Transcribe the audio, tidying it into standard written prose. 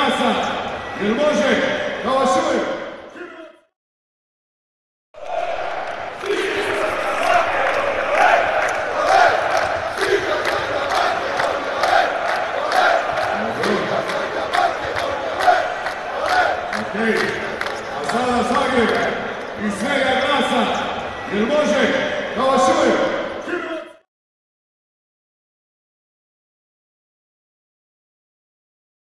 glasan, jel može da vas čujem? A sada Zagreb iz svega glasa, jel može da vas čujem?